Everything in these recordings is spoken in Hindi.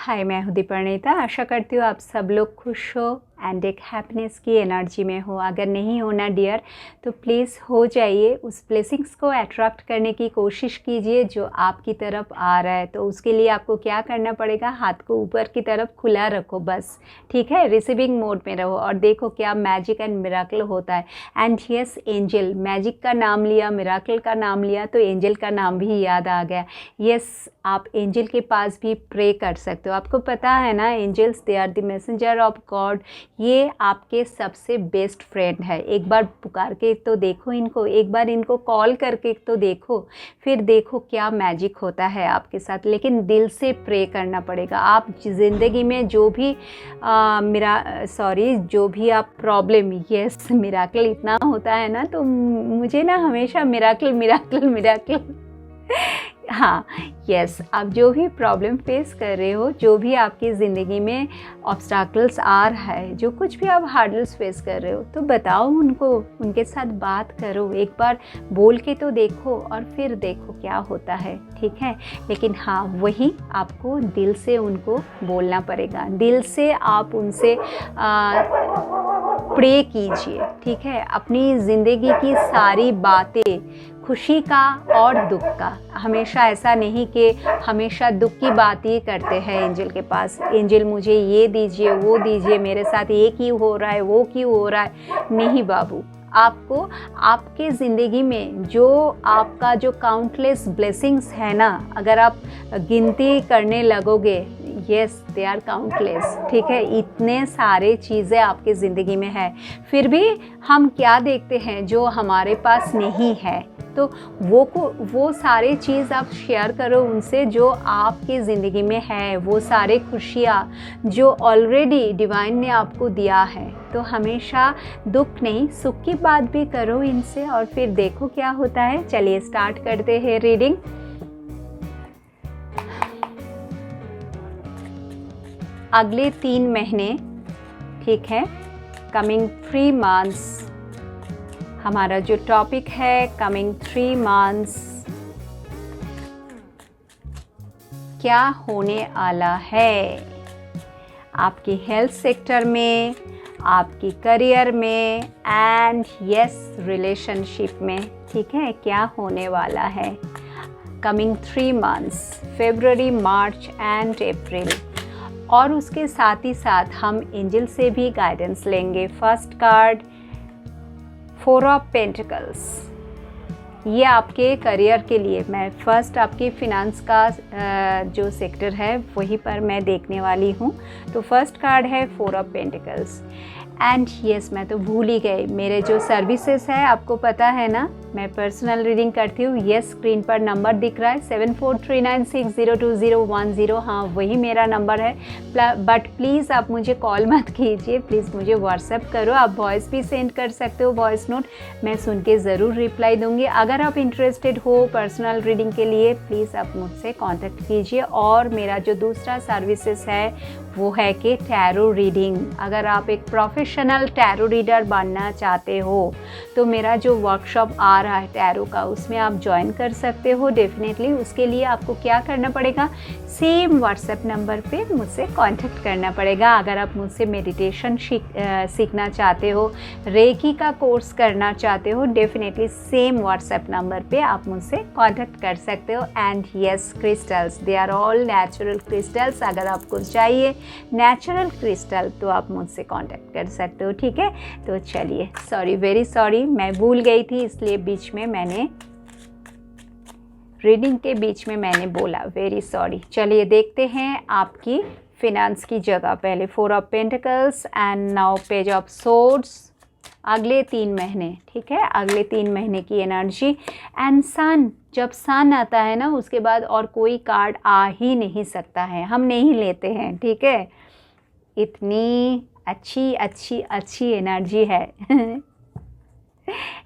हाय, मैं हूँ दीपर्णिता। आशा करती हूँ आप सब लोग खुश हो एंड एक हैप्पीनेस की एनर्जी में हो। अगर नहीं हो ना डियर, तो प्लीज़ हो जाइए। उस ब्लेसिंग्स को अट्रैक्ट करने की कोशिश कीजिए जो आपकी तरफ आ रहा है। तो उसके लिए आपको क्या करना पड़ेगा, हाथ को ऊपर की तरफ खुला रखो बस, ठीक है। रिसीविंग मोड में रहो और देखो क्या मैजिक एंड मिराकल होता है। एंड यस, एंजल, मैजिक का नाम लिया, मिराकल का नाम लिया तो एंजल का नाम भी याद आ गया। यस, आप एंजल के पास भी प्रे कर सकते हो। आपको पता है ना, angels they are the messenger of God. ये आपके सबसे बेस्ट फ्रेंड है। एक बार पुकार के तो देखो इनको, एक बार इनको कॉल करके तो देखो, फिर देखो क्या मैजिक होता है आपके साथ। लेकिन दिल से प्रे करना पड़ेगा। आप ज़िंदगी में जो भी जो भी आप प्रॉब्लम, यस, मिराकल इतना होता है ना, तो मुझे ना हमेशा मिराकल मिराकल मिराकल हाँ, यस, आप जो भी प्रॉब्लम फेस कर रहे हो, जो भी आपकी ज़िंदगी में ऑब्स्टैकल्स आ रहा है, जो कुछ भी आप हार्डल्स फेस कर रहे हो, तो बताओ उनको, उनके साथ बात करो, एक बार बोल के तो देखो और फिर देखो क्या होता है, ठीक है। लेकिन हाँ, वही आपको दिल से उनको बोलना पड़ेगा। दिल से आप उनसे प्रे कीजिए, ठीक है। अपनी ज़िंदगी की सारी बातें, खुशी का और दुख का, हमेशा ऐसा नहीं कि हमेशा दुख की बात ही करते हैं एंजल के पास। एंजल मुझे ये दीजिए, वो दीजिए, मेरे साथ ये क्यों हो रहा है, वो क्यों हो रहा है। नहीं बाबू, आपको आपके ज़िंदगी में जो आपका जो काउंटलेस ब्लेसिंग्स है ना, अगर आप गिनती करने लगोगे, यस, दे आर काउंटलेस, ठीक है। इतने सारे चीज़ें आपकी ज़िंदगी में है, फिर भी हम क्या देखते हैं जो हमारे पास नहीं है। तो वो सारे चीज़ आप शेयर करो उनसे जो आपकी ज़िंदगी में है, वो सारे खुशियाँ जो ऑलरेडी डिवाइन ने आपको दिया है। तो हमेशा दुख नहीं, सुख की बात भी करो इनसे और फिर देखो क्या होता है। चलिए स्टार्ट करते हैं रीडिंग। अगले 3 महीने, ठीक है, कमिंग 3 मंथ्स, हमारा जो टॉपिक है कमिंग 3 मंथ्स, क्या होने वाला है आपकी हेल्थ सेक्टर में, आपकी करियर में एंड यस, रिलेशनशिप में, ठीक है। क्या होने वाला है coming 3 months, February, March and April. और उसके साथ ही साथ हम एंजल से भी गाइडेंस लेंगे। फर्स्ट कार्ड, 4 ऑफ पेंटिकल्स, ये आपके करियर के लिए, मैं फर्स्ट आपके फिनांस का जो सेक्टर है वहीं पर मैं देखने वाली हूँ। तो फर्स्ट कार्ड है 4 ऑफ पेंटिकल्स एंड यस, मैं तो भूल ही गई, मेरे जो सर्विसेज है आपको पता है ना, मैं पर्सनल रीडिंग करती हूँ। यस, स्क्रीन पर नंबर दिख रहा है 7439602010। हाँ, वही मेरा नंबर है। बट प्लीज़ आप मुझे कॉल मत कीजिए, प्लीज़ मुझे व्हाट्सएप करो। आप वॉइस भी सेंड कर सकते हो, वॉइस नोट, मैं सुन के ज़रूर रिप्लाई दूंगी। अगर आप इंटरेस्टेड हो पर्सनल रीडिंग के लिए, प्लीज़ आप मुझसे कॉन्टेक्ट कीजिए। और मेरा जो दूसरा सर्विसेज है वो है कि टैरो रीडिंग। अगर आप एक प्रोफेशनल टैरो रीडर बनना चाहते हो तो मेरा जो वर्कशॉप आ रहा है टैरो का, उसमें आप ज्वाइन कर सकते हो डेफिनेटली। उसके लिए आपको क्या करना पड़ेगा, सेम व्हाट्सएप नंबर पे मुझसे कांटेक्ट करना पड़ेगा। अगर आप मुझसे मेडिटेशन सीखना चाहते हो, रेकी का कोर्स करना चाहते हो, डेफिनेटली सेम व्हाट्सएप नंबर पे आप मुझसे कांटेक्ट कर सकते हो। And yes, crystals, they are all natural crystals. अगर आपको चाहिए नेचुरल क्रिस्टल तो आप मुझसे कांटेक्ट कर सकते हो, ठीक है। तो चलिए, सॉरी, वेरी सॉरी, मैं भूल गई थी, इसलिए बीच में मैंने रीडिंग के बीच में मैंने बोला, वेरी सॉरी। चलिए देखते हैं आपकी फिनांस की जगह। पहले 4 of pentacles and now page of swords. अगले 3 महीने, ठीक है, अगले 3 महीने की एनर्जी एंड सन। जब सन आता है ना, उसके बाद और कोई कार्ड आ ही नहीं सकता है, हम नहीं लेते हैं, ठीक है। इतनी अच्छी अच्छी अच्छी एनर्जी है।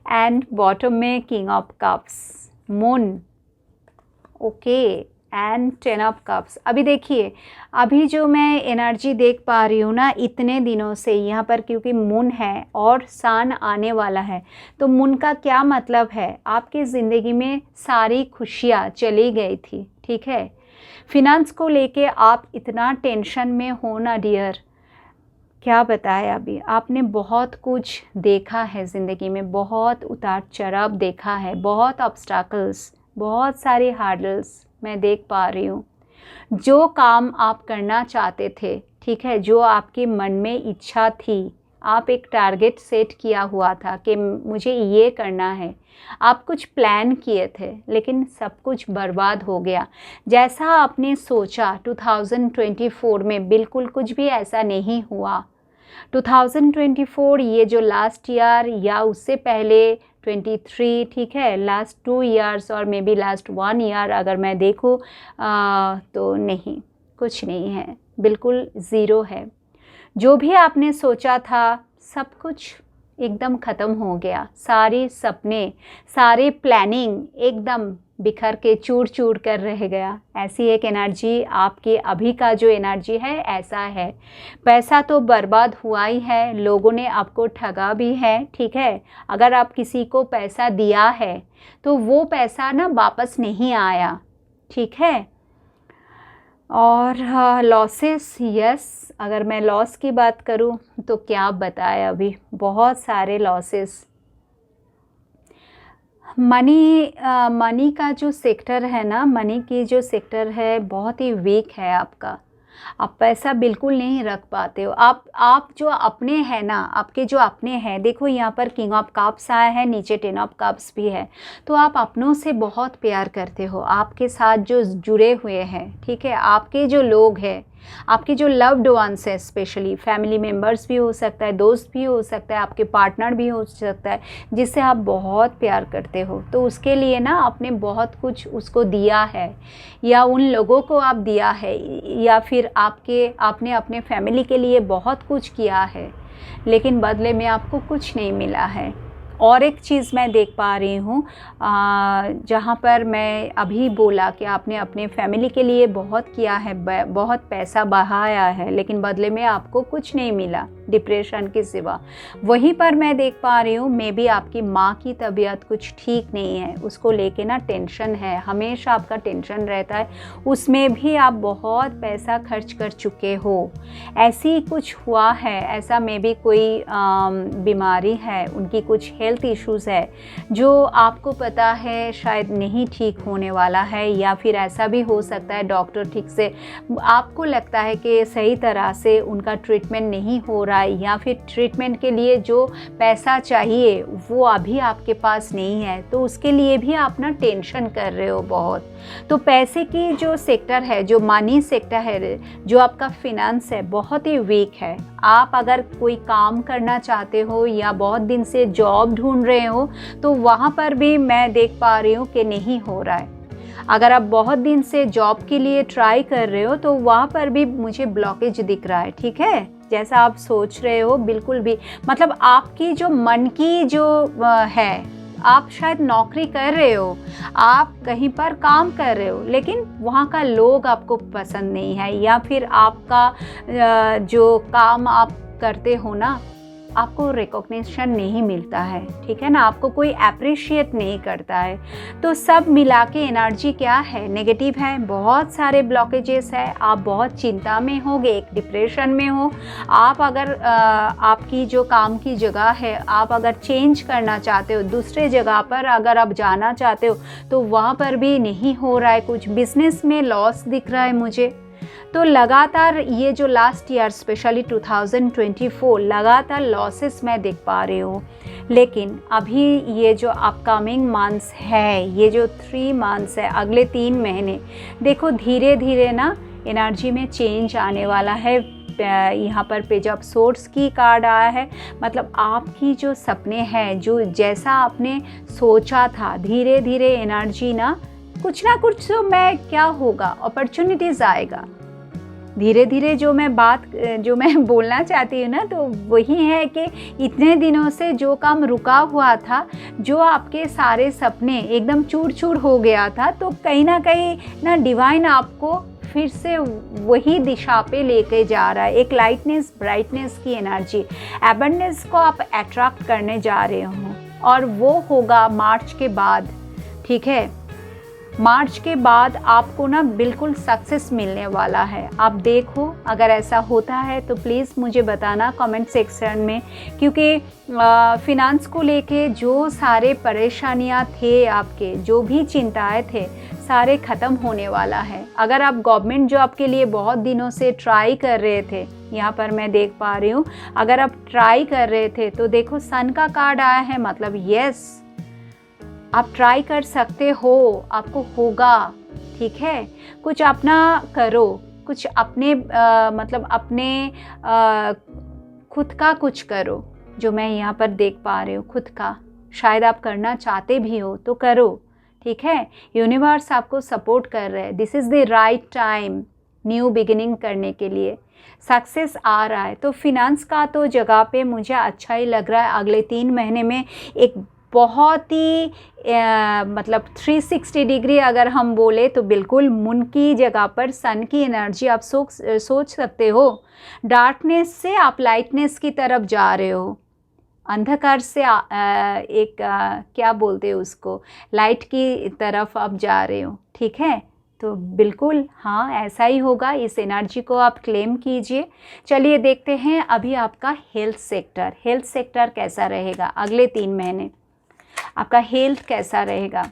एंड बॉटम में king of cups, moon, okay, and 10 of cups. अभी देखिए, अभी जो मैं एनर्जी देख पा रही हूँ ना इतने दिनों से यहाँ पर, क्योंकि मून है और सन आने वाला है, तो मून का क्या मतलब है, आपकी ज़िंदगी में सारी खुशियाँ चली गई थी, ठीक है। फिनांस को लेके आप इतना टेंशन में हो ना डियर, क्या बताएं। अभी आपने बहुत कुछ देखा है ज़िंदगी में, बहुत उतार चढ़ाव देखा है, बहुत ऑब्स्टैकल्स, बहुत सारे हार्डल्स मैं देख पा रही हूँ। जो काम आप करना चाहते थे, ठीक है, जो आपके मन में इच्छा थी, आप एक टारगेट सेट किया हुआ था कि मुझे ये करना है, आप कुछ प्लान किए थे, लेकिन सब कुछ बर्बाद हो गया। जैसा आपने सोचा 2024 में बिल्कुल कुछ भी ऐसा नहीं हुआ। 2024 ये जो लास्ट ईयर या उससे पहले 23, ठीक है, लास्ट 2 इयर्स और मे बी लास्ट 1 ईयर अगर मैं देखूँ तो नहीं, कुछ नहीं है, बिल्कुल ज़ीरो है। जो भी आपने सोचा था सब कुछ एकदम ख़त्म हो गया। सारे सपने, सारे प्लानिंग एकदम बिखर के चूर चूर कर रह गया। ऐसी एक एनर्जी आपकी अभी का जो एनर्जी है ऐसा है। पैसा तो बर्बाद हुआ ही है, लोगों ने आपको ठगा भी है, ठीक है। अगर आप किसी को पैसा दिया है तो वो पैसा ना वापस नहीं आया, ठीक है। और लॉसेस, यस, अगर मैं लॉस की बात करूं तो क्या बताएं, अभी बहुत सारे लॉसेस। मनी का जो सेक्टर है ना, मनी की जो सेक्टर है बहुत ही वीक है आपका। आप पैसा बिल्कुल नहीं रख पाते हो। आप जो अपने हैं ना, आपके जो अपने हैं, देखो यहाँ पर किंग ऑफ कप्स आया है, नीचे 10 ऑफ कप्स भी है, तो आप अपनों से बहुत प्यार करते हो। आपके साथ जो जुड़े हुए हैं, ठीक है, आपके जो लोग हैं, आपके जो लव्ड वंस है, स्पेशली फैमिली मेम्बर्स भी हो सकता है, दोस्त भी हो सकता है, आपके पार्टनर भी हो सकता है, जिससे आप बहुत प्यार करते हो, तो उसके लिए ना आपने बहुत कुछ उसको दिया है, या उन लोगों को आप दिया है, या फिर आपने अपने फैमिली के लिए बहुत कुछ किया है, लेकिन बदले में आपको कुछ नहीं मिला है। और एक चीज़ मैं देख पा रही हूँ, जहाँ पर मैं अभी बोला कि आपने अपने फैमिली के लिए बहुत किया है, बहुत पैसा बहाया है, लेकिन बदले में आपको कुछ नहीं मिला, डिप्रेशन के सिवा। वहीं पर मैं देख पा रही हूँ मे बी आपकी माँ की तबीयत कुछ ठीक नहीं है, उसको लेके ना टेंशन है, हमेशा आपका टेंशन रहता है, उसमें भी आप बहुत पैसा खर्च कर चुके हो। ऐसी कुछ हुआ है, ऐसा मे बी कोई बीमारी है, उनकी कुछ हेल्थ इश्यूज़ है जो आपको पता है शायद नहीं ठीक होने वाला है, या फिर ऐसा भी हो सकता है डॉक्टर ठीक से, आपको लगता है कि सही तरह से उनका ट्रीटमेंट नहीं हो रहा है, या फिर ट्रीटमेंट के लिए जो पैसा चाहिए वो अभी आपके पास नहीं है, तो उसके लिए भी आप ना टेंशन कर रहे हो बहुत। तो पैसे की जो सेक्टर है, जो मनी सेक्टर है, जो आपका फिनेंस है, बहुत ही वीक है। आप अगर कोई काम करना चाहते हो या बहुत दिन से जॉब ढूंढ रहे हो, तो वहाँ पर भी मैं देख पा रही हूँ कि नहीं हो रहा है। अगर आप बहुत दिन से जॉब के लिए ट्राई कर रहे हो तो वहाँ पर भी मुझे ब्लॉकेज दिख रहा है, ठीक है। जैसा आप सोच रहे हो बिल्कुल भी, मतलब आपकी जो मन की जो है, आप शायद नौकरी कर रहे हो, आप कहीं पर काम कर रहे हो, लेकिन वहाँ का लोग आपको पसंद नहीं है, या फिर आपका जो काम आप करते हो ना, आपको रिकॉग्निशन नहीं मिलता है, ठीक है ना, आपको कोई अप्रिशिएट नहीं करता है। तो सब मिला के एनर्जी क्या है, नेगेटिव है, बहुत सारे ब्लॉकेजेस है, आप बहुत चिंता में होगे, एक डिप्रेशन में हो। आप अगर आपकी जो काम की जगह है, आप अगर चेंज करना चाहते हो, दूसरे जगह पर अगर आप जाना चाहते हो, तो वहाँ पर भी नहीं हो रहा है कुछ, बिजनेस में लॉस दिख रहा है मुझे। तो लगातार ये जो लास्ट ईयर स्पेशली 2024 लगातार लॉसेस मैं देख पा रही हूँ। लेकिन अभी ये जो अपकमिंग मंथ्स है, ये जो 3 मंथ्स है, अगले 3 महीने, देखो धीरे धीरे ना एनर्जी में चेंज आने वाला है। यहाँ पर पेज ऑफ सोर्स की कार्ड आया है, मतलब आपकी जो सपने हैं, जो जैसा आपने सोचा था, धीरे धीरे एनर्जी ना कुछ तो मैं क्या होगा, अपॉर्चुनिटीज़ आएगा, धीरे धीरे जो मैं बोलना चाहती हूँ ना, तो वही है कि इतने दिनों से जो काम रुका हुआ था, जो आपके सारे सपने एकदम चूर चूर हो गया था, तो कहीं ना कहीं ना डिवाइन आपको फिर से वही दिशा पे लेके जा रहा है। एक लाइटनेस, ब्राइटनेस की एनर्जी, एबंडेंस को आप अट्रैक्ट करने जा रहे हो, और वो होगा मार्च के बाद। ठीक है, मार्च के बाद आपको ना बिल्कुल सक्सेस मिलने वाला है। आप देखो, अगर ऐसा होता है तो प्लीज़ मुझे बताना कमेंट सेक्शन में, क्योंकि फिनांस को लेके जो सारे परेशानियां थे, आपके जो भी चिंताएं थे, सारे ख़त्म होने वाला है। अगर आप गवर्नमेंट जॉब के लिए बहुत दिनों से ट्राई कर रहे थे, यहाँ पर मैं देख पा रही हूँ, अगर आप ट्राई कर रहे थे तो देखो सन का कार्ड आया है, मतलब यस, आप ट्राई कर सकते हो, आपको होगा। ठीक है, कुछ अपना करो, कुछ अपने मतलब अपने खुद का कुछ करो, जो मैं यहाँ पर देख पा रही हूँ, खुद का शायद आप करना चाहते भी हो तो करो। ठीक है, यूनिवर्स आपको सपोर्ट कर रहा है। This is the right time new beginning करने के लिए। सक्सेस आ रहा है। तो फिनांस का तो जगह पे मुझे अच्छा ही लग रहा है। अगले 3 महीने में एक बहुत ही मतलब 360 डिग्री अगर हम बोले तो बिल्कुल मून की जगह पर सन की एनर्जी आप सोच सकते हो। डार्कनेस से आप लाइटनेस की तरफ जा रहे हो, अंधकार से क्या बोलते हो उसको, लाइट की तरफ आप जा रहे हो। ठीक है, तो बिल्कुल हाँ, ऐसा ही होगा। इस एनर्जी को आप क्लेम कीजिए। चलिए देखते हैं अभी आपका हेल्थ सेक्टर कैसा रहेगा अगले 3 महीने, आपका हेल्थ कैसा रहेगा।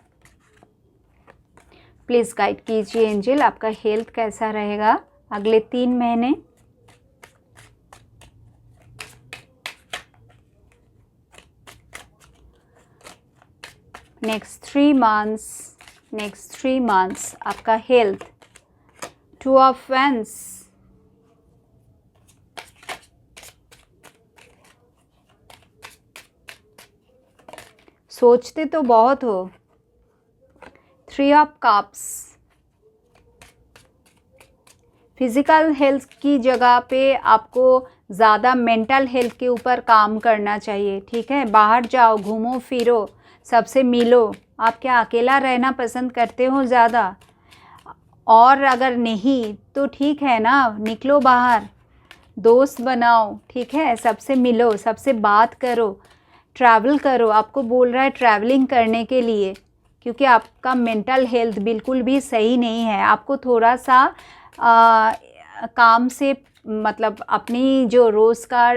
प्लीज़ गाइड कीजिए एंजल, आपका हेल्थ कैसा रहेगा अगले 3 महीने। नेक्स्ट 3 मंथ्स आपका हेल्थ। 2 ऑफ वैंड्स, सोचते तो बहुत हो। 3 ऑफ कप्स, फिजिकल हेल्थ की जगह पे आपको ज़्यादा मेंटल हेल्थ के ऊपर काम करना चाहिए। ठीक है, बाहर जाओ, घूमो फिरो, सबसे मिलो। आप क्या अकेला रहना पसंद करते हो ज़्यादा? और अगर नहीं तो ठीक है ना, निकलो बाहर, दोस्त बनाओ। ठीक है, सबसे मिलो, सबसे बात करो, ट्रैवल करो। आपको बोल रहा है ट्रैवलिंग करने के लिए, क्योंकि आपका मेंटल हेल्थ बिल्कुल भी सही नहीं है। आपको थोड़ा सा काम से मतलब अपनी जो रोज़ का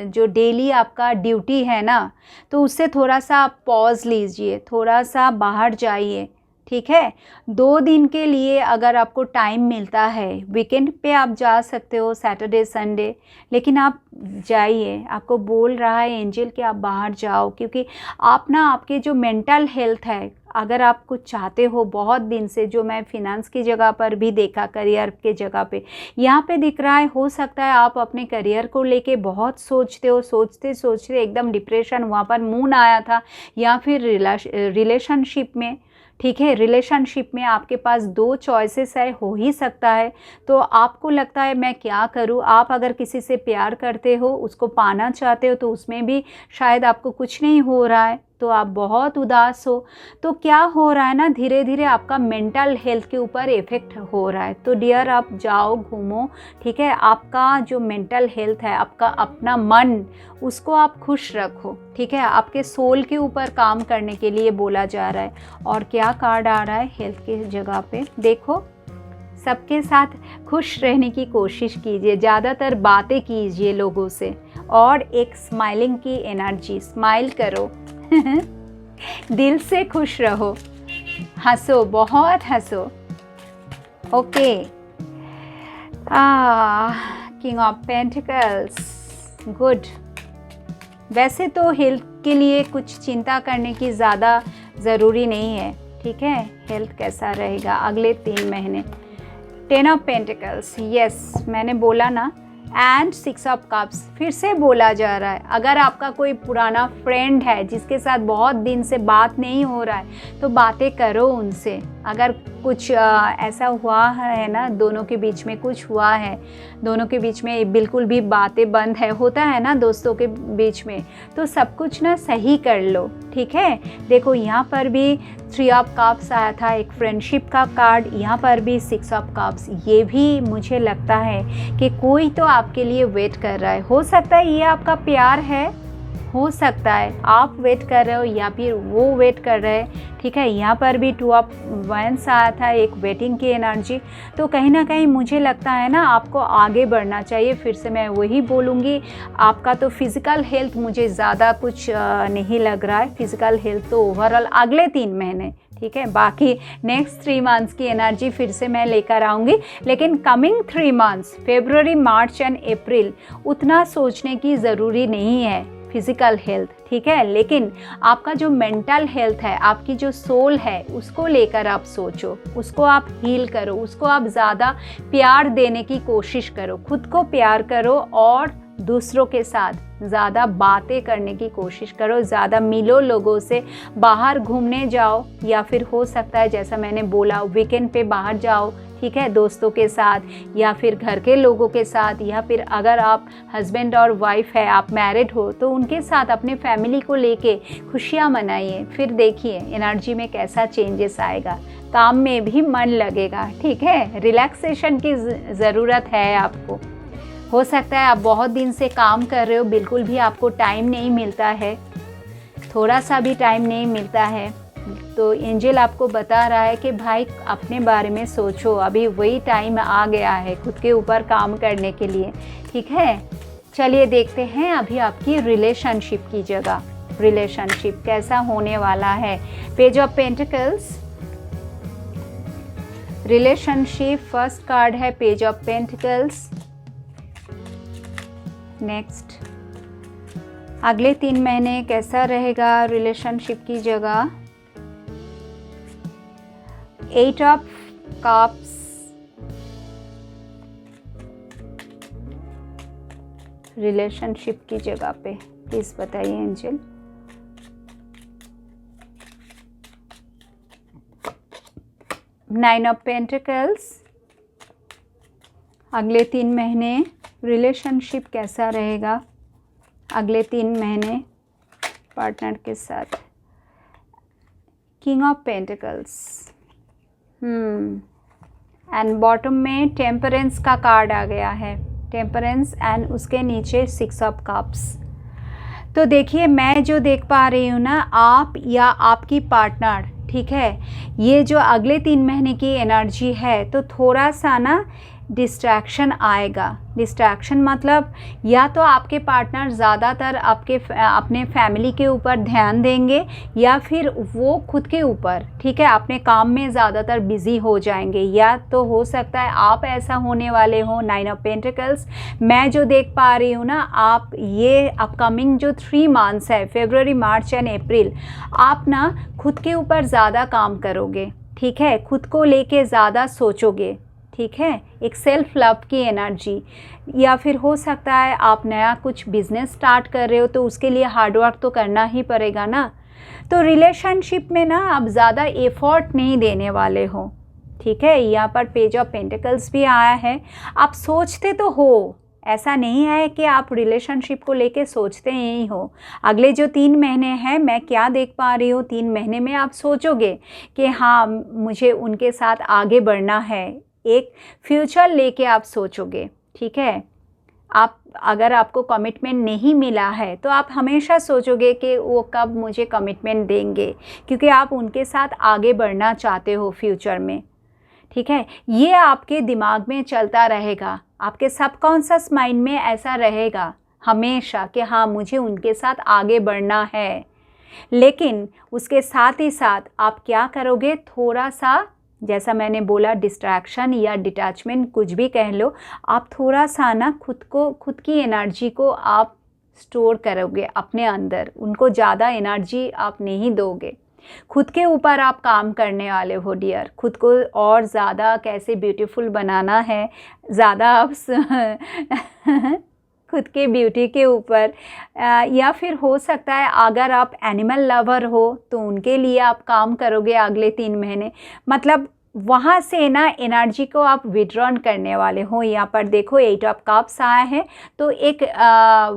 जो डेली आपका ड्यूटी है ना, तो उससे थोड़ा सा आप पॉज लीजिए, थोड़ा सा बाहर जाइए। ठीक है, 2 दिन के लिए अगर आपको टाइम मिलता है, वीकेंड पे आप जा सकते हो, सैटरडे संडे, लेकिन आप जाइए। आपको बोल रहा है एंजल कि आप बाहर जाओ, क्योंकि आप ना आपके जो मेंटल हेल्थ है, अगर आप कुछ चाहते हो बहुत दिन से, जो मैं फिनांस की जगह पर भी देखा, करियर के जगह पे यहाँ पे दिख रहा है, हो सकता है आप अपने करियर को लेके बहुत सोचते हो, सोचते सोचते एकदम डिप्रेशन, वहाँ पर मून आया था, या फिर रिलेशनशिप में। ठीक है, रिलेशनशिप में आपके पास 2 चॉइसेस है, हो ही सकता है। तो आपको लगता है मैं क्या करूं। आप अगर किसी से प्यार करते हो, उसको पाना चाहते हो, तो उसमें भी शायद आपको कुछ नहीं हो रहा है, तो आप बहुत उदास हो। तो क्या हो रहा है ना, धीरे धीरे आपका मेंटल हेल्थ के ऊपर इफ़ेक्ट हो रहा है। तो डियर, आप जाओ, घूमो। ठीक है, आपका जो मेंटल हेल्थ है, आपका अपना मन, उसको आप खुश रखो। ठीक है, आपके सोल के ऊपर काम करने के लिए बोला जा रहा है। और क्या कार्ड आ रहा है हेल्थ के जगह पे, देखो, सबके साथ खुश रहने की कोशिश कीजिए, ज़्यादातर बातें कीजिए लोगों से, और एक स्माइलिंग की एनर्जी, स्माइल करो दिल से खुश रहो, हंसो, बहुत हंसो। Okay, king of pentacles, good. वैसे तो हेल्थ के लिए कुछ चिंता करने की ज़्यादा ज़रूरी नहीं है। ठीक है, हेल्थ कैसा रहेगा अगले 3 महीने। 10 ऑफ पेंटिकल्स, यस, मैंने बोला ना, एंड 6 ऑफ कप्स, फिर से बोला जा रहा है। अगर आपका कोई पुराना फ्रेंड है जिसके साथ बहुत दिन से बात नहीं हो रहा है, तो बातें करो उनसे। अगर कुछ ऐसा हुआ है ना, दोनों के बीच में कुछ हुआ है, दोनों के बीच में बिल्कुल भी बातें बंद है, होता है ना दोस्तों के बीच में, तो सब कुछ ना सही कर लो, ठीक है। देखो यहाँ पर भी 3 ऑफ कप्स आया था, एक फ्रेंडशिप का कार्ड, यहाँ पर भी 6 ऑफ कप्स। ये भी मुझे लगता है कि कोई तो आपके लिए वेट कर रहा है। हो सकता है ये आपका प्यार है, हो सकता है आप वेट कर रहे हो या फिर वो वेट कर रहे हैं, ठीक है। यहाँ पर भी 2 ऑफ वैंड्स आया था, एक वेटिंग की एनर्जी। तो कहीं ना कहीं मुझे लगता है ना आपको आगे बढ़ना चाहिए। फिर से मैं वही बोलूँगी, आपका तो फिज़िकल हेल्थ मुझे ज़्यादा कुछ नहीं लग रहा है। फिज़िकल हेल्थ तो ओवरऑल अगले 3 महीने, ठीक है। बाकी नेक्स्ट 3 मंथ्स की एनर्जी फिर से मैं लेकर आऊँगी, लेकिन coming 3 months February, March and April उतना सोचने की ज़रूरी नहीं है फिज़िकल हेल्थ, ठीक है। लेकिन आपका जो मेंटल हेल्थ है, आपकी जो सोल है, उसको लेकर आप सोचो, उसको आप हील करो, उसको आप ज़्यादा प्यार देने की कोशिश करो, खुद को प्यार करो और दूसरों के साथ ज़्यादा बातें करने की कोशिश करो, ज़्यादा मिलो लोगों से, बाहर घूमने जाओ, या फिर हो सकता है जैसा मैंने बोला वीकेंड पे बाहर जाओ, ठीक है, दोस्तों के साथ या फिर घर के लोगों के साथ, या फिर अगर आप हस्बैंड और वाइफ है, आप मैरिड हो, तो उनके साथ अपने फैमिली को लेके खुशियाँ मनाइए। फिर देखिए एनर्जी में कैसा चेंजेस आएगा, काम में भी मन लगेगा, ठीक है। रिलैक्सेशन की ज़रूरत है आपको। हो सकता है आप बहुत दिन से काम कर रहे हो, बिल्कुल भी आपको टाइम नहीं मिलता है, थोड़ा सा भी टाइम नहीं मिलता है, तो एंजल आपको बता रहा है कि भाई अपने बारे में सोचो, अभी वही टाइम आ गया है खुद के ऊपर काम करने के लिए, ठीक है। चलिए देखते हैं अभी आपकी रिलेशनशिप की जगह, रिलेशनशिप कैसा होने वाला है। Page of pentacles, relationship, first card है पेज ऑफ पेंटिकल्स। नेक्स्ट, अगले 3 महीने कैसा रहेगा रिलेशनशिप की जगह। 8 ऑफ कप्स, रिलेशनशिप की जगह पे प्लीज बताइए एंजल। नाइन ऑफ पेंटिकल्स, अगले 3 महीने रिलेशनशिप कैसा रहेगा, अगले 3 महीने पार्टनर के साथ। King of pentacles, and bottom में टेम्परेंस का कार्ड आ गया है, टेम्परेंस, एंड उसके नीचे 6 ऑफ कप्स। तो देखिए मैं जो देख पा रही हूँ ना, आप या आपकी पार्टनर, ठीक है, ये जो अगले 3 महीने की एनर्जी है, तो थोड़ा सा ना डिस्ट्रैक्शन आएगा। डिस्ट्रैक्शन मतलब या तो आपके पार्टनर ज़्यादातर अपने फैमिली के ऊपर ध्यान देंगे, या फिर वो खुद के ऊपर, ठीक है, अपने काम में ज़्यादातर बिज़ी हो जाएंगे, या तो हो सकता है आप ऐसा होने वाले हो। 9 ऑफ पेंटिकल्स मैं जो देख पा रही हूँ ना, आप ये अपकमिंग जो 3 मंथ्स है, फरवरी, मार्च एंड अप्रैल, आप ना खुद के ऊपर ज़्यादा काम करोगे, ठीक है, खुद को लेके ज़्यादा सोचोगे, ठीक है। एक सेल्फ लव की एनर्जी, या फिर हो सकता है आप नया कुछ बिजनेस स्टार्ट कर रहे हो, तो उसके लिए हार्डवर्क तो करना ही पड़ेगा ना। तो रिलेशनशिप में ना आप ज़्यादा एफर्ट नहीं देने वाले हो, ठीक है। यहाँ पर पेज ऑफ पेंटिकल्स भी आया है। आप सोचते तो हो, ऐसा नहीं है कि आप रिलेशनशिप को लेके सोचते ही हो। अगले जो 3 महीने हैं, मैं क्या देख पा रही हूँ, 3 महीने में आप सोचोगे कि हाँ मुझे उनके साथ आगे बढ़ना है, एक फ्यूचर लेके आप सोचोगे, ठीक है। आप अगर आपको कमिटमेंट नहीं मिला है, तो आप हमेशा सोचोगे कि वो कब मुझे कमिटमेंट देंगे, क्योंकि आप उनके साथ आगे बढ़ना चाहते हो फ्यूचर में, ठीक है। ये आपके दिमाग में चलता रहेगा, आपके सबकॉन्शियस माइंड में ऐसा रहेगा हमेशा कि हाँ मुझे उनके साथ आगे बढ़ना है। लेकिन उसके साथ ही साथ आप क्या करोगे, थोड़ा सा, जैसा मैंने बोला, डिस्ट्रैक्शन या डिटैचमेंट कुछ भी कह लो, आप थोड़ा सा ना खुद की एनर्जी को आप स्टोर करोगे अपने अंदर, उनको ज़्यादा एनर्जी आप नहीं दोगे। खुद के ऊपर आप काम करने वाले हो डियर, खुद को और ज़्यादा कैसे ब्यूटीफुल बनाना है, ज़्यादा आप खुद के ब्यूटी के ऊपर। या फिर हो सकता है अगर आप एनिमल लवर हो तो उनके लिए आप काम करोगे अगले 3 महीने। मतलब वहाँ से ना एनर्जी को आप विड्रॉन करने वाले हो। यहाँ पर देखो 8 ऑफ कप्स आया है, तो एक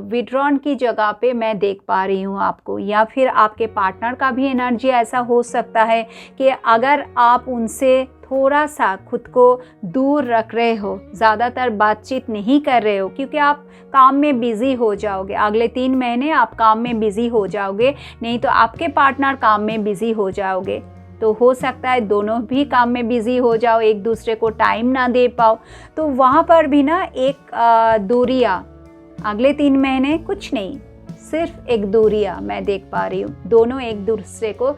विड्रॉन की जगह पे मैं देख पा रही हूँ आपको। या फिर आपके पार्टनर का भी एनर्जी ऐसा हो सकता है कि अगर आप उनसे थोड़ा सा खुद को दूर रख रहे हो, ज़्यादातर बातचीत नहीं कर रहे हो, क्योंकि आप काम में बिज़ी हो जाओगे। अगले 3 महीने आप काम में बिज़ी हो जाओगे, नहीं तो आपके पार्टनर काम में बिज़ी हो जाओगे। तो हो सकता है दोनों भी काम में बिज़ी हो जाओ, एक दूसरे को टाइम ना दे पाओ। तो वहाँ पर भी ना एक दूरियाँ अगले 3 महीने, कुछ नहीं, सिर्फ एक दूरियाँ मैं देख पा रही हूँ। दोनों एक दूसरे को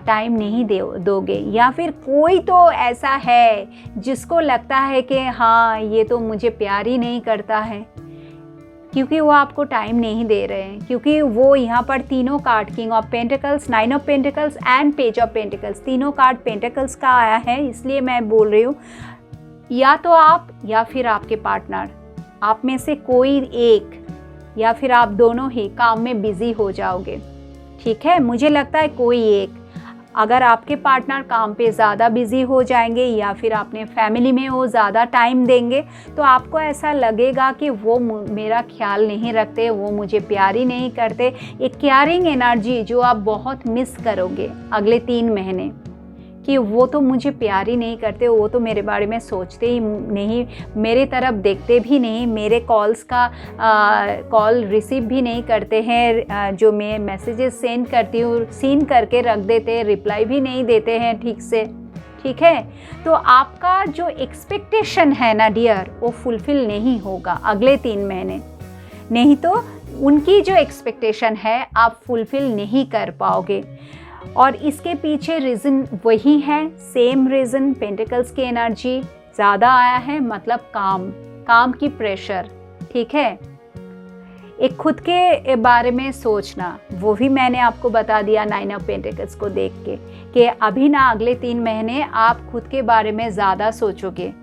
टाइम नहीं दोगे। या फिर कोई तो ऐसा है जिसको लगता है कि हाँ ये तो मुझे प्यार ही नहीं करता है, क्योंकि वो आपको टाइम नहीं दे रहे हैं। क्योंकि वो यहाँ पर तीनों card, king of pentacles, 9 of pentacles and page of pentacles, तीनों कार्ड पेंटिकल्स का आया है, इसलिए मैं बोल रही हूँ या तो आप या फिर आपके पार्टनर, आप में से कोई एक या फिर आप दोनों ही काम में बिज़ी हो जाओगे। ठीक है, मुझे लगता है कोई एक। अगर आपके पार्टनर काम पे ज़्यादा बिज़ी हो जाएंगे या फिर अपने फैमिली में वो ज़्यादा टाइम देंगे, तो आपको ऐसा लगेगा कि वो मेरा ख्याल नहीं रखते, वो मुझे प्यार ही नहीं करते। एक केयरिंग एनर्जी जो आप बहुत मिस करोगे अगले 3 महीने, कि वो तो मुझे प्यार ही नहीं करते, वो तो मेरे बारे में सोचते ही नहीं, मेरे तरफ देखते भी नहीं, मेरे कॉल्स का कॉल रिसीव भी नहीं करते हैं, जो मैं मैसेजेस सेंड करती हूँ सीन करके रख देते हैं, रिप्लाई भी नहीं देते हैं ठीक से। ठीक है, तो आपका जो एक्सपेक्टेशन है ना डियर, वो फुलफिल नहीं होगा अगले 3 महीने। नहीं तो उनकी जो एक्सपेक्टेशन है आप फुलफिल नहीं कर पाओगे। और इसके पीछे रीज़न वही है, सेम रीज़न, पेंटिकल्स की एनर्जी ज़्यादा आया है, मतलब काम की प्रेशर। ठीक है, एक खुद के बारे में सोचना, वो भी मैंने आपको बता दिया 9 ऑफ पेंटिकल्स को देख के, कि अभी ना अगले 3 महीने आप खुद के बारे में ज़्यादा सोचोगे।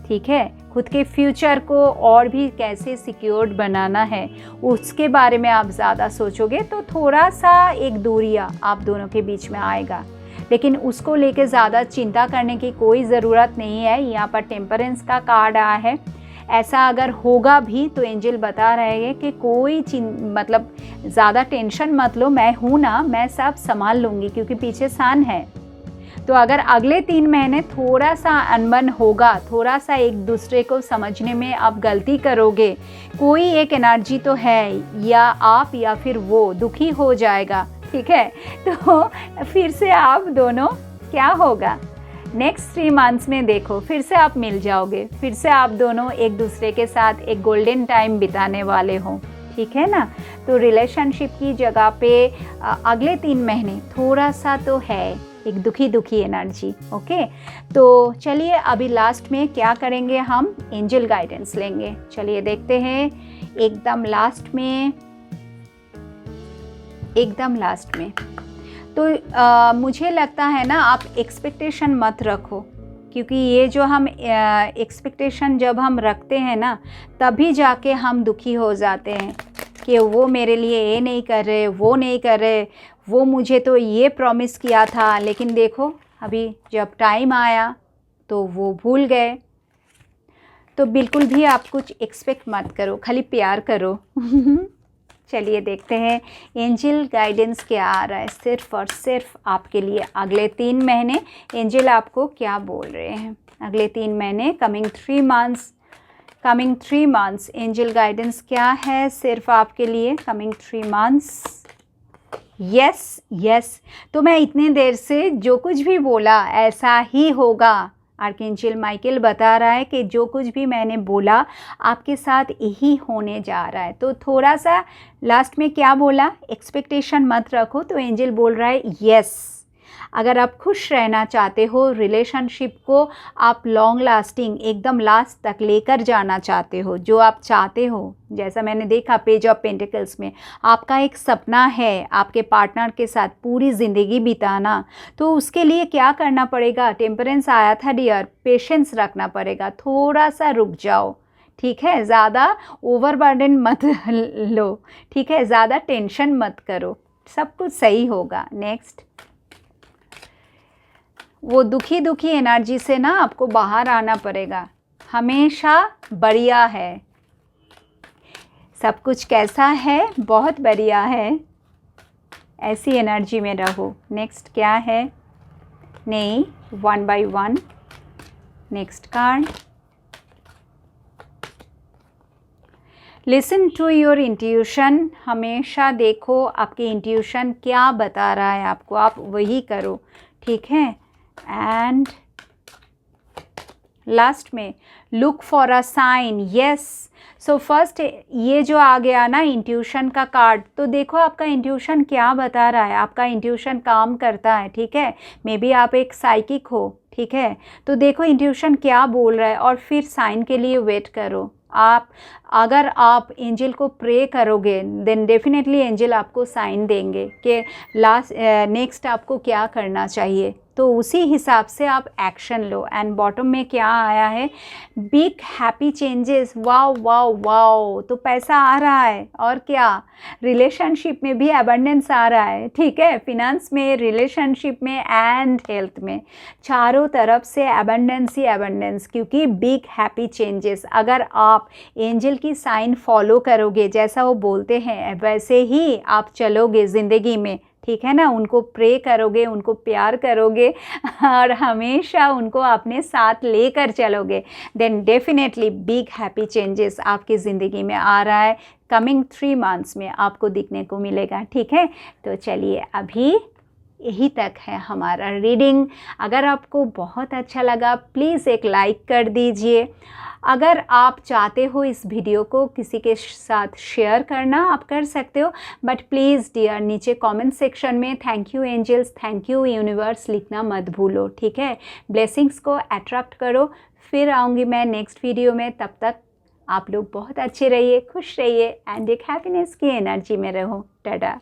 ठीक है, खुद के फ्यूचर को और भी कैसे सिक्योर्ड बनाना है उसके बारे में आप ज़्यादा सोचोगे, तो थोड़ा सा एक दूरियाँ आप दोनों के बीच में आएगा। लेकिन उसको लेके ज़्यादा चिंता करने की कोई ज़रूरत नहीं है। यहाँ पर टेम्परेंस का कार्ड आया है। ऐसा अगर होगा भी तो एंजल बता रहे हैं कि कोई मतलब ज़्यादा टेंशन मत लो, मैं हूँ ना, मैं सब संभाल लूँगी, क्योंकि पीछे सन है। तो अगर अगले 3 महीने थोड़ा सा अनबन होगा, थोड़ा सा एक दूसरे को समझने में आप गलती करोगे, कोई एक एनर्जी तो है, या आप या फिर वो दुखी हो जाएगा। ठीक है, तो फिर से आप दोनों क्या होगा नेक्स्ट 3 मंथ्स में, देखो फिर से आप मिल जाओगे, फिर से आप दोनों एक दूसरे के साथ एक गोल्डन टाइम बिताने वाले हो। ठीक है ना, तो रिलेशनशिप की जगह पे अगले 3 महीने थोड़ा सा तो है एक दुखी एनर्जी। ओके, तो चलिए अभी लास्ट में क्या करेंगे, हम एंजल गाइडेंस लेंगे। चलिए देखते हैं एकदम लास्ट में। तो मुझे लगता है ना, आप एक्सपेक्टेशन मत रखो, क्योंकि ये जो हम एक्सपेक्टेशन जब हम रखते हैं ना, तभी जाके हम दुखी हो जाते हैं कि वो मेरे लिए ये नहीं कर रहे, वो नहीं कर रहे, वो मुझे तो ये प्रॉमिस किया था, लेकिन देखो अभी जब टाइम आया तो वो भूल गए। तो बिल्कुल भी आप कुछ एक्सपेक्ट मत करो, खाली प्यार करो। चलिए देखते हैं एंजल गाइडेंस क्या आ रहा है सिर्फ और सिर्फ आपके लिए अगले 3 महीने। एंजल आपको क्या बोल रहे हैं अगले 3 महीने, कमिंग 3 मंथ्स एंजल गाइडेंस क्या है सिर्फ आपके लिए कमिंग 3 मंथ्स। यस, तो मैं इतने देर से जो कुछ भी बोला ऐसा ही होगा। आर्कएंजल माइकल बता रहा है कि जो कुछ भी मैंने बोला आपके साथ यही होने जा रहा है। तो थोड़ा सा लास्ट में क्या बोला, एक्सपेक्टेशन मत रखो। तो एंजल बोल रहा है यस, अगर आप खुश रहना चाहते हो, रिलेशनशिप को आप लॉन्ग लास्टिंग एकदम लास्ट तक लेकर जाना चाहते हो, जो आप चाहते हो, जैसा मैंने देखा पेज ऑफ पेंटिकल्स में, आपका एक सपना है आपके पार्टनर के साथ पूरी ज़िंदगी बिताना। तो उसके लिए क्या करना पड़ेगा, टेम्परेंस आया था डियर, पेशेंस रखना पड़ेगा, थोड़ा सा रुक जाओ। ठीक है, ज़्यादा ओवरबर्डन मत लो, ठीक है, ज़्यादा टेंशन मत करो, सब कुछ सही होगा। नेक्स्ट, वो दुखी दुखी एनर्जी से ना आपको बाहर आना पड़ेगा। हमेशा बढ़िया है, सब कुछ कैसा है, बहुत बढ़िया है, ऐसी एनर्जी में रहो। नेक्स्ट क्या है, नहीं, 1 by 1। Next card, listen to your intuition. हमेशा देखो आपकी इंट्यूशन क्या बता रहा है आपको, आप वही करो, ठीक है। एंड लास्ट में, look for a sign. Yes, so first ये जो आ गया ना इंट्यूशन का कार्ड, तो देखो आपका इंट्यूशन क्या बता रहा है, आपका इंट्यूशन काम करता है, ठीक है। मे बी आप एक साइकिक हो, ठीक है, तो देखो इंट्यूशन क्या बोल रहा है और फिर साइन के लिए वेट करो। आप अगर आप एंजल को प्रे करोगे देन डेफिनेटली एंजल आपको साइन देंगे कि नेक्स्ट आपको क्या करना चाहिए, तो उसी हिसाब से आप एक्शन लो। एंड बॉटम में क्या आया है, big happy changes. Wow wow wow, तो पैसा आ रहा है, और क्या, रिलेशनशिप में भी अबंडेंस आ रहा है, ठीक है, फिनेंस में, रिलेशनशिप में एंड हेल्थ में, चारों तरफ से अबंडेंस ही अबंडेंस, क्योंकि बिग हैप्पी चेंजेस। अगर आप एंजल की साइन फॉलो करोगे, जैसा वो बोलते हैं वैसे ही आप चलोगे ज़िंदगी में, ठीक है ना, उनको प्रे करोगे, उनको प्यार करोगे और हमेशा उनको अपने साथ लेकर चलोगे, then definitely big happy changes आपकी ज़िंदगी में आ रहा है। कमिंग 3 मंथ्स में आपको दिखने को मिलेगा, ठीक है। तो चलिए, अभी यही तक है हमारा रीडिंग। अगर आपको बहुत अच्छा लगा प्लीज़ एक लाइक कर दीजिए। अगर आप चाहते हो इस वीडियो को किसी के साथ शेयर करना, आप कर सकते हो, बट प्लीज़ डियर नीचे कमेंट सेक्शन में thank you angels, thank you universe लिखना मत भूलो, ठीक है। ब्लेसिंग्स को अट्रैक्ट करो। फिर आऊँगी मैं नेक्स्ट वीडियो में, तब तक आप लोग बहुत अच्छे रहिए, खुश रहिए एंड एक हैप्पीनेस की एनर्जी में रहो। टाटा।